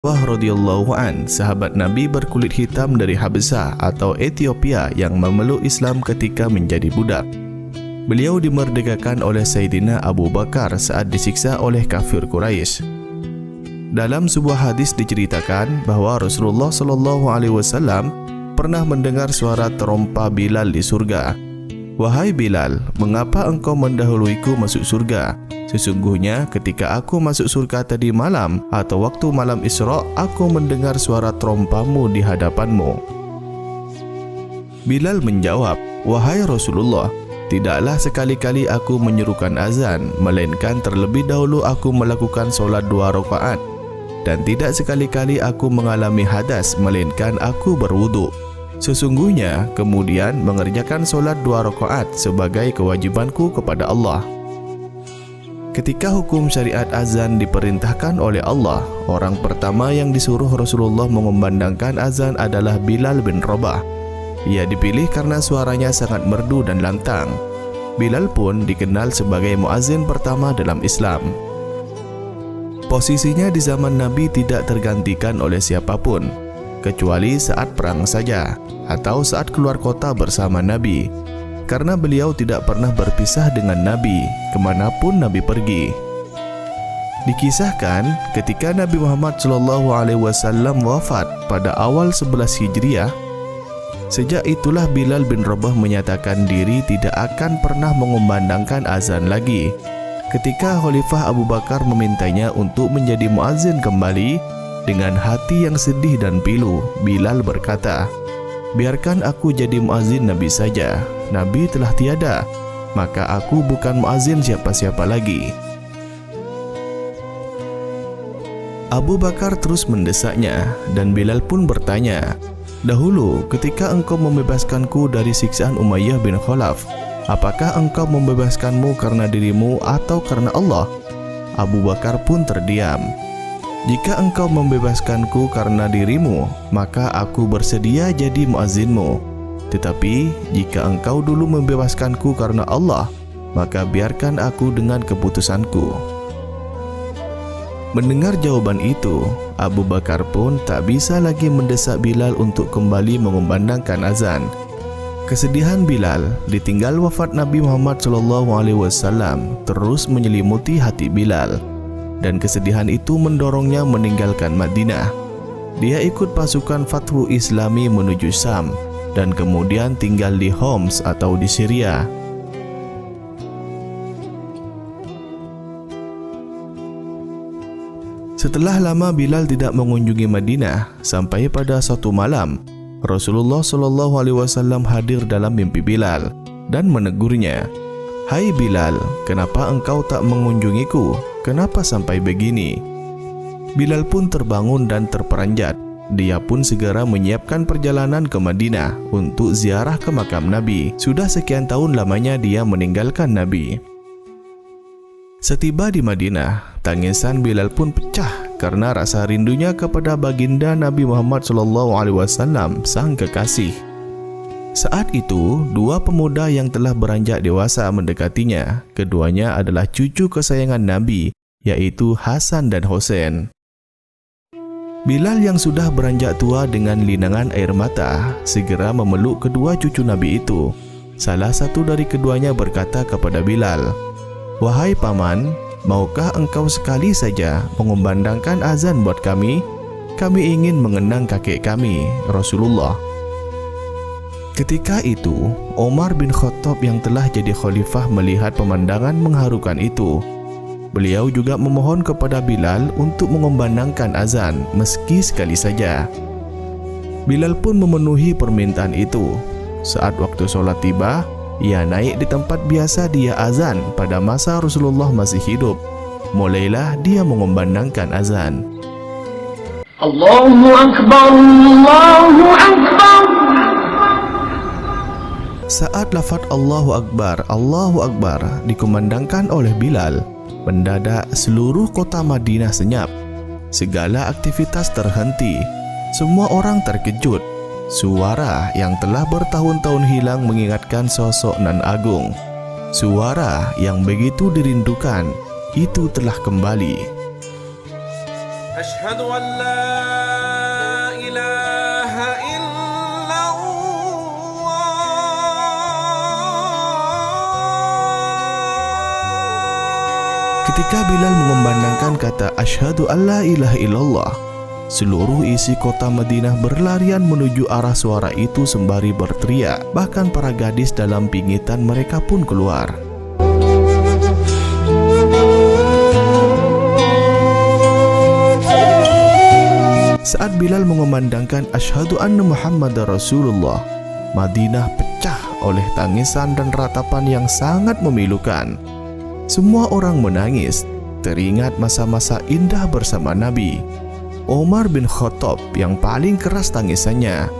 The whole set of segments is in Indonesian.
Radhiyallahu an, sahabat Nabi berkulit hitam dari Habsah atau Ethiopia yang memeluk Islam ketika menjadi budak. Beliau dimerdekakan oleh Sayyidina Abu Bakar saat disiksa oleh kafir Quraisy. Dalam sebuah hadis diceritakan bahwa Rasulullah SAW pernah mendengar suara terompa Bilal di surga. "Wahai Bilal, mengapa engkau mendahuluiku masuk surga? Sesungguhnya ketika aku masuk surga tadi malam atau waktu malam Isra, aku mendengar suara terompamu di hadapanmu." Bilal menjawab, "Wahai Rasulullah, tidaklah sekali-kali aku menyerukan azan, melainkan terlebih dahulu aku melakukan solat 2 rakaat, dan tidak sekali-kali aku mengalami hadas, melainkan aku berwudu. Sesungguhnya kemudian mengerjakan solat 2 rakaat sebagai kewajibanku kepada Allah." Ketika hukum syariat azan diperintahkan oleh Allah, orang pertama yang disuruh Rasulullah mengumandangkan azan adalah Bilal bin Rabah. Ia dipilih karena suaranya sangat merdu dan lantang. Bilal pun dikenal sebagai muazin pertama dalam Islam. Posisinya di zaman Nabi tidak tergantikan oleh siapapun, kecuali saat perang saja atau saat keluar kota bersama Nabi, karena beliau tidak pernah berpisah dengan Nabi kemanapun Nabi pergi. Dikisahkan ketika Nabi Muhammad SAW wafat pada awal 11 Hijriah, sejak itulah Bilal bin Rabah menyatakan diri tidak akan pernah mengumandangkan azan lagi. Ketika Khalifah Abu Bakar memintanya untuk menjadi muazin kembali, dengan hati yang sedih dan pilu, Bilal berkata, "Biarkan aku jadi muazin Nabi saja. Nabi telah tiada, maka aku bukan muazin siapa-siapa lagi." Abu Bakar terus mendesaknya dan Bilal pun bertanya, "Dahulu ketika engkau membebaskanku dari siksaan Umayyah bin Khalaf, apakah engkau membebaskanmu karena dirimu atau karena Allah?" Abu Bakar pun terdiam. "Jika engkau membebaskanku karena dirimu, maka aku bersedia jadi muazzinmu. Tetapi jika engkau dulu membebaskanku karena Allah, maka biarkan aku dengan keputusanku." Mendengar jawaban itu, Abu Bakar pun tak bisa lagi mendesak Bilal untuk kembali mengumandangkan azan. Kesedihan Bilal ditinggal wafat Nabi Muhammad SAW terus menyelimuti hati Bilal, dan kesedihan itu mendorongnya meninggalkan Madinah. Dia ikut pasukan Fathu Islami menuju Syam dan kemudian tinggal di Homs atau di Syria. Setelah lama Bilal tidak mengunjungi Madinah, sampai pada suatu malam Rasulullah SAW hadir dalam mimpi Bilal dan menegurnya, "Hai Bilal, kenapa engkau tak mengunjungiku? Kenapa sampai begini?" Bilal pun terbangun dan terperanjat. Dia pun segera menyiapkan perjalanan ke Madinah untuk ziarah ke makam Nabi. Sudah sekian tahun lamanya dia meninggalkan Nabi. Setiba di Madinah, tangisan Bilal pun pecah karena rasa rindunya kepada baginda Nabi Muhammad SAW, sang kekasih. Saat itu, dua pemuda yang telah beranjak dewasa mendekatinya. Keduanya adalah cucu kesayangan Nabi, yaitu Hasan dan Husain. Bilal yang sudah beranjak tua dengan linangan air mata segera memeluk kedua cucu Nabi itu. Salah satu dari keduanya berkata kepada Bilal, "Wahai paman, maukah engkau sekali saja mengumandangkan azan buat kami? Kami ingin mengenang kakek kami, Rasulullah." Ketika itu, Umar bin Khattab yang telah jadi khalifah melihat pemandangan mengharukan itu. Beliau juga memohon kepada Bilal untuk mengumandangkan azan meski sekali saja. Bilal pun memenuhi permintaan itu. Saat waktu sholat tiba, ia naik di tempat biasa dia azan pada masa Rasulullah masih hidup. Mulailah dia mengumandangkan azan. Allahu Akbar, Allahu Akbar. Saat lafaz Allahu Akbar dikumandangkan oleh Bilal, mendadak seluruh kota Madinah senyap. Segala aktivitas terhenti. Semua orang terkejut. Suara yang telah bertahun-tahun hilang mengingatkan sosok nan agung. Suara yang begitu dirindukan itu telah kembali. أشهد أن لا إله إلا الله. Ketika Bilal mengumandangkan kata asyhadu alla ilaha illallah, seluruh isi kota Madinah berlarian menuju arah suara itu sembari berteriak. Bahkan para gadis dalam pingitan mereka pun keluar. Saat Bilal mengumandangkan asyhadu anna Muhammadar Rasulullah, Madinah pecah oleh tangisan dan ratapan yang sangat memilukan. Semua orang menangis, teringat masa-masa indah bersama Nabi. Umar bin Khattab yang paling keras tangisannya.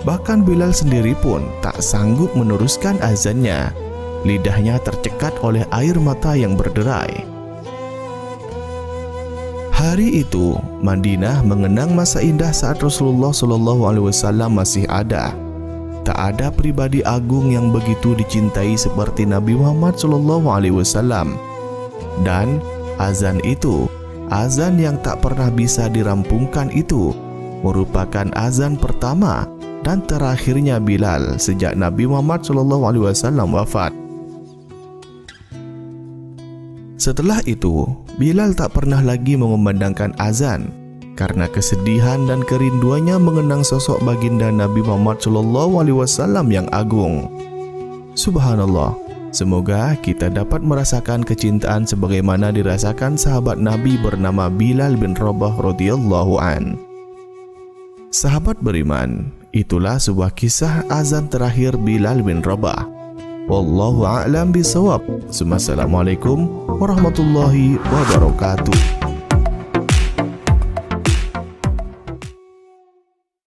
Bahkan Bilal sendiri pun tak sanggup meneruskan azannya. Lidahnya tercekat oleh air mata yang berderai. Hari itu, Madinah mengenang masa indah saat Rasulullah SAW masih ada. Tak ada pribadi agung yang begitu dicintai seperti Nabi Muhammad SAW. Dan azan itu, azan yang tak pernah bisa dirampungkan itu, merupakan azan pertama dan terakhirnya Bilal sejak Nabi Muhammad SAW wafat. Setelah itu, Bilal tak pernah lagi mengumandangkan azan karena kesedihan dan kerinduannya mengenang sosok baginda Nabi Muhammad SAW yang agung. Subhanallah, semoga kita dapat merasakan kecintaan sebagaimana dirasakan sahabat Nabi bernama Bilal bin Rabah radhiyallahu an. Sahabat beriman, itulah sebuah kisah azan terakhir Bilal bin Rabah. Wallahu a'lam bishawab. Assalamualaikum warahmatullahi wabarakatuh.